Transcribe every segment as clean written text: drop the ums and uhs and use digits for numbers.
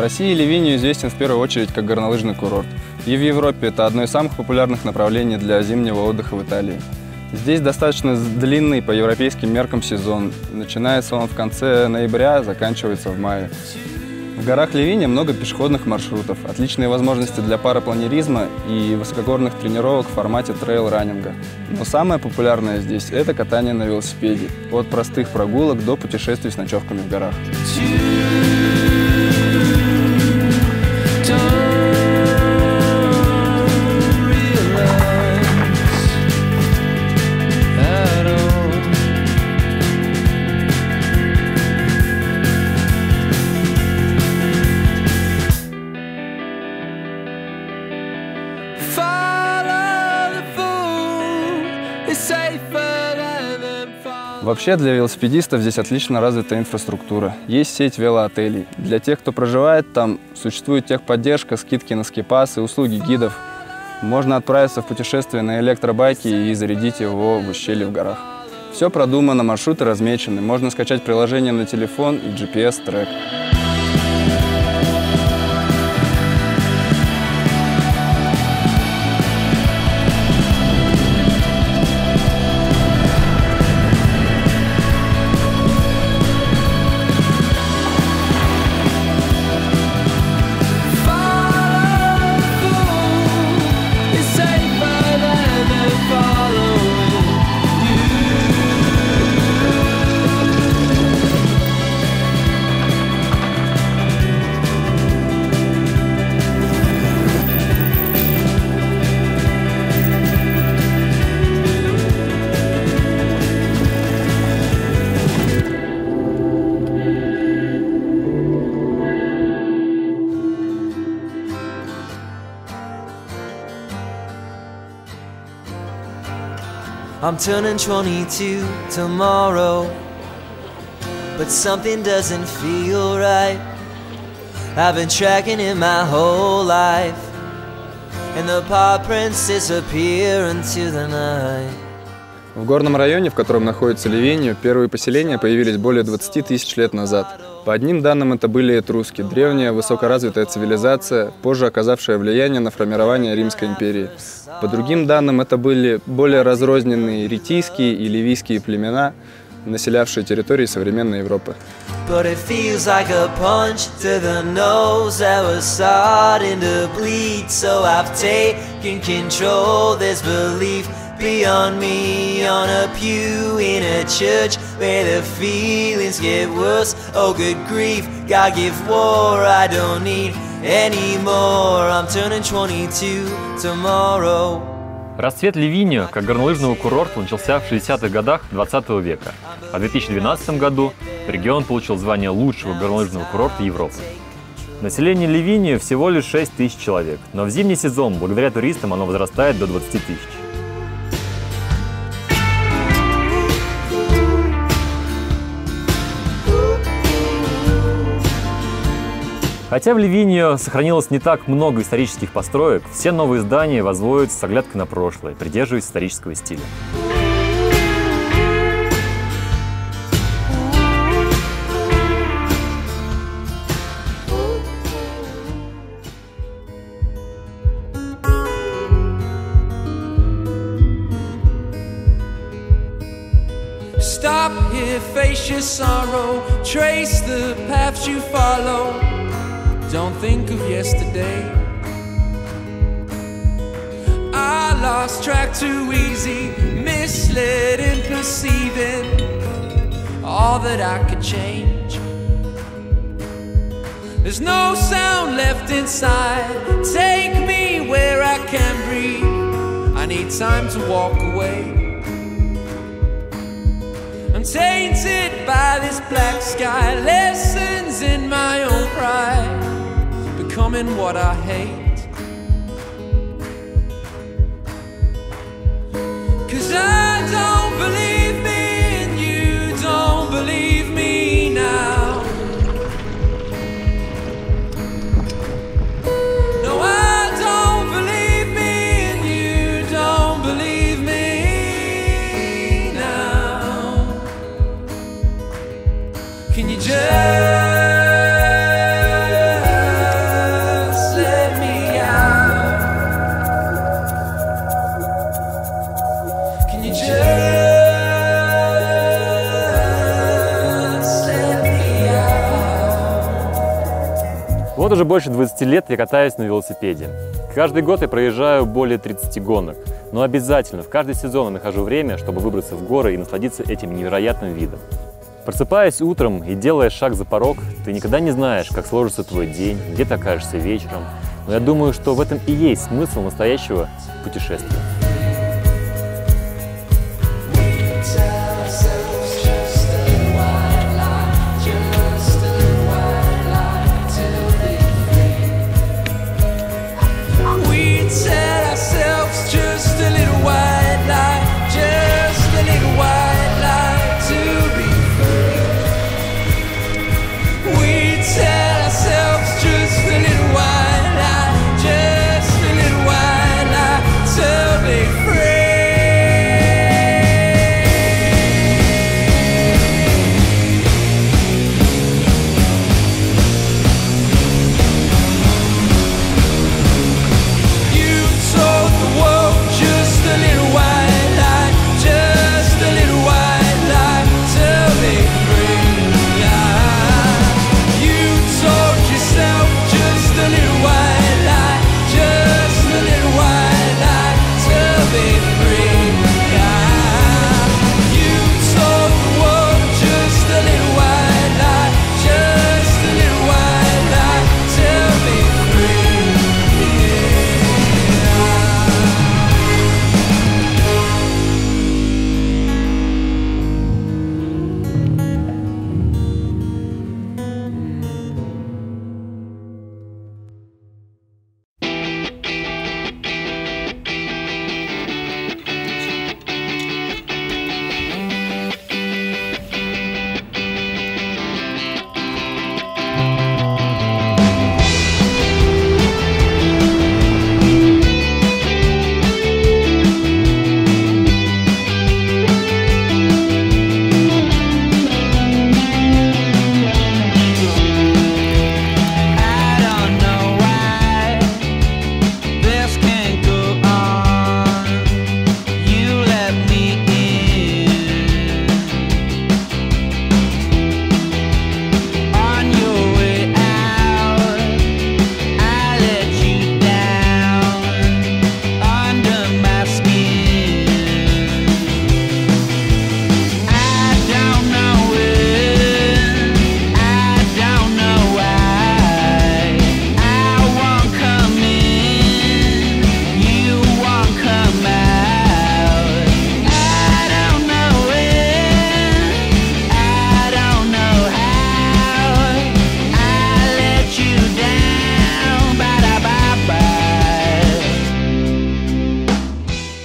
России Ливинью известен в первую очередь как горнолыжный курорт. И в Европе это одно из самых популярных направлений для зимнего отдыха в Италии. Здесь достаточно длинный по европейским меркам сезон. Начинается он в конце ноября, заканчивается в мае. В горах Ливиния много пешеходных маршрутов, отличные возможности для парапланеризма и высокогорных тренировок в формате трейл-раннинга. Но самое популярное здесь – это катание на велосипеде, от простых прогулок до путешествий с ночевками в горах. Вообще для велосипедистов здесь отлично развита инфраструктура. Есть сеть велоотелей. Для тех, кто проживает там, существует техподдержка, скидки на скипасы, услуги гидов. Можно отправиться в путешествие на электробайке и зарядить его в ущелье в горах. Все продумано, маршруты размечены. Можно скачать приложение на телефон и GPS-трек. I'm turning 22 tomorrow, but something doesn't feel right. I've been tracking it my whole life, and the paw prints disappear into the night. В горном районе, в котором находится Ливинью, первые поселения появились более 20 тысяч лет назад. По одним данным, это были этруски, древняя высокоразвитая цивилизация, позже оказавшая влияние на формирование Римской империи. По другим данным, это были более разрозненные ретийские и ливийские племена, населявшие территории современной Европы. Beyond me on a pew in a church where the feelings get worse. Oh good grief, God give war I don't need anymore. I'm turning 22 tomorrow. Расцвет Ливинью как горнолыжного курорта начался в 60-х годах 20 века, а в 2012 году регион получил звание лучшего горнолыжного курорта Европы. Население Ливинью всего лишь 6 тысяч человек, но в зимний сезон благодаря туристам оно возрастает до 20 тысяч. Хотя в Ливинью сохранилось не так много исторических построек, все новые здания возводятся с оглядкой на прошлое, придерживаясь исторического стиля. Stop here, face your sorrow, trace the paths you follow. Don't think of yesterday. I lost track too easy, misled in perceiving all that I could change. There's no sound left inside. Take me where I can breathe. I need time to walk away. I'm tainted by this black sky, lessons in my own pride, becoming what I hate. 'Cause I don't believe me and you don't believe me now. No, I don't believe me and you don't believe me now. Can you just you just let me out. Вот уже больше 20 лет я катаюсь на велосипеде. Каждый год я проезжаю более 30 гонок, но обязательно в каждый сезон я нахожу время, чтобы выбраться в горы и насладиться этим невероятным видом. Просыпаясь утром и делая шаг за порог, ты никогда не знаешь, как сложится твой день, где ты окажешься вечером. Но я думаю, что в этом и есть смысл настоящего путешествия.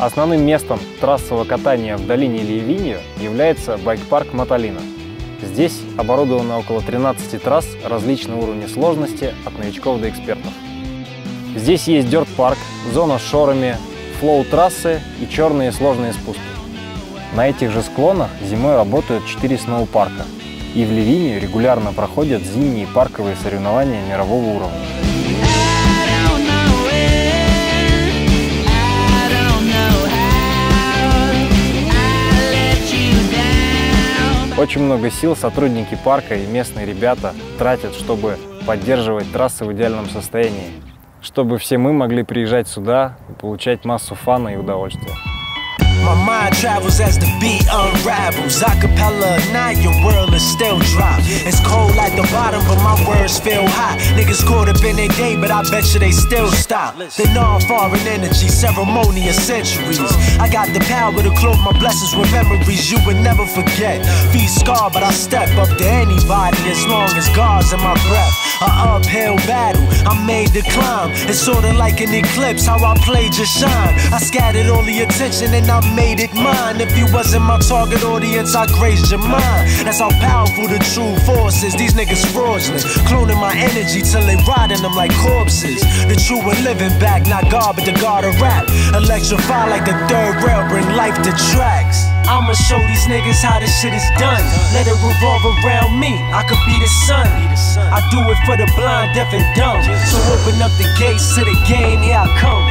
Основным местом трассового катания в долине Ливинью является байк-парк Маталина. Здесь оборудовано около 13 трасс различного уровня сложности от новичков до экспертов. Здесь есть дёрт-парк, зона с шорами, флоу-трассы и черные сложные спуски. На этих же склонах зимой работают 4 сноу-парка, и в Ливинью регулярно проходят зимние парковые соревнования мирового уровня. Очень много сил сотрудники парка и местные ребята тратят, чтобы поддерживать трассы в идеальном состоянии, чтобы все мы могли приезжать сюда и получать массу фана и удовольствия. My mind travels as the beat unravels. Acapella at night, your world is still drop. It's cold at the bottom, but my words feel hot. Niggas caught up in their game, but I bet you they still stop. The non-foreign energy, ceremonious centuries. I got the power to clothe my blessings with memories you would never forget. Feet scarred, but I step up to anybody as long as God's in my breath. An uphill battle, I made the climb. It's sorta like an eclipse, how I played your shine. I scattered all the attention and I made it mine. If you wasn't my target audience, I grazed your mind. That's how powerful the true force is. These niggas fraudulent, cloning my energy till they riding them like corpses. The true and living back, not God, but the God of rap. Electrify like the third rail, bring life to tracks. I'ma show these niggas how this shit is done. Let it revolve around me, I could be the sun. I do it for the blind, deaf and dumb. So open up the gates to the game, here I come.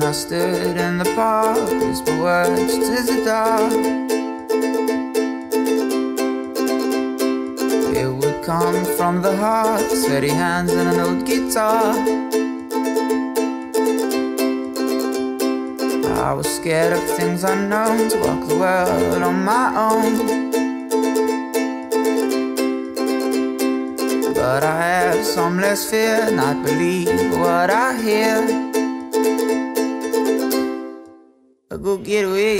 I stood in the park, whisper words to the dark. It would come from the heart, sweaty hands and an old guitar. I was scared of things unknown, to walk the world on my own. But I have some less fear, not believe what I hear. A good getaway.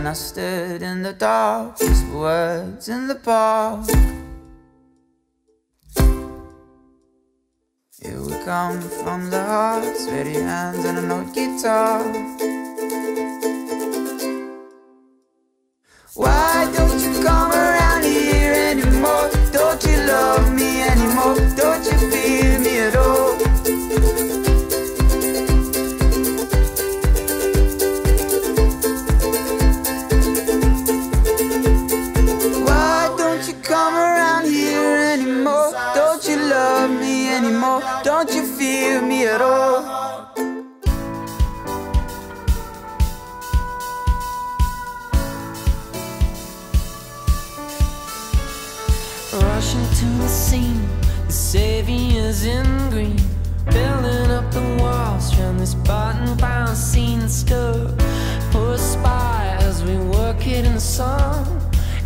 I stood in the dark, whisper words in the park. It would come from the heart, sweaty hands and an old guitar. Why don't you come around here anymore? Don't you love me anymore? Don't you feel me at all? Don't you love me anymore? Don't you feel me at all? Rushing to the scene, the saviors in green, building up the walls from this button bound scene stuck. Poor spy as we work it in the sun.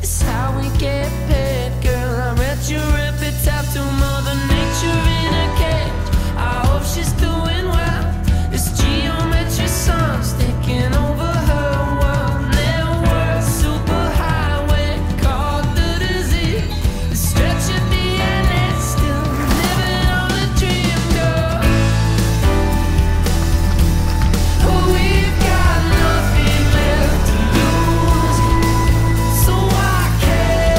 It's how we get paid, girl. I read your epitaph to Mother Nature in a cage. I hope she's doing well. This geometry song's taking over her world. Network superhighway called the disease. The stretch of DNA still living on a dream, girl. We've got nothing left to lose, so I care.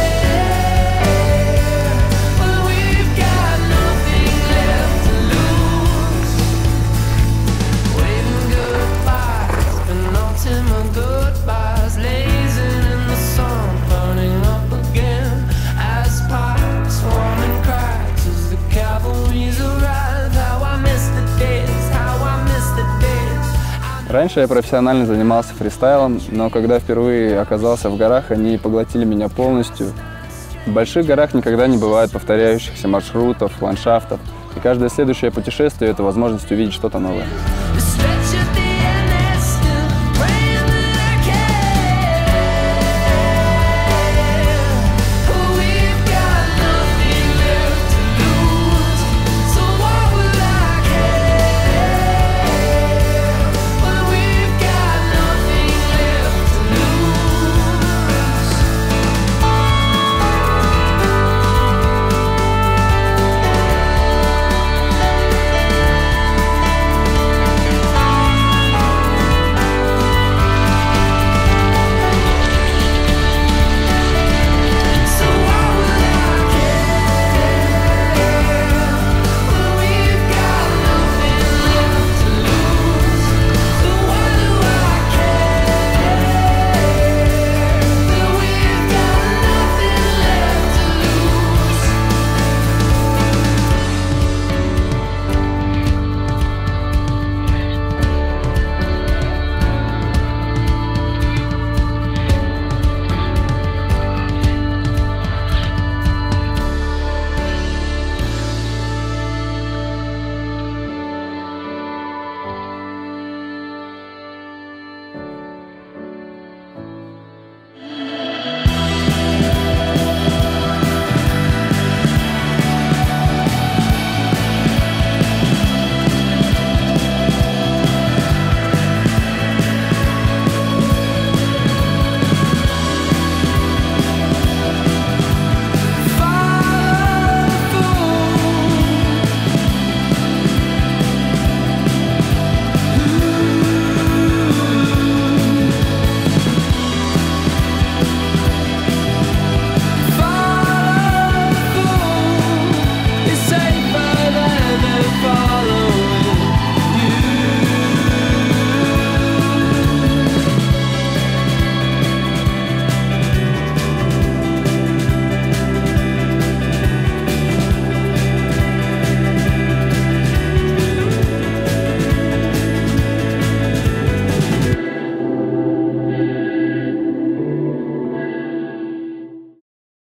Well, we've got nothing left to lose. Waving goodbye, penultimate goodbyes, lazing in the sun, burning up again as pipes swarm and cracks as the cavalries arrive. How I miss the days, how I miss the days. Раньше я профессионально занимался фристайлом, но когда впервые оказался в горах, они поглотили меня полностью. В больших горах никогда не бывает повторяющихся маршрутов, ландшафтов, и каждое следующее путешествие – это возможность увидеть что-то новое.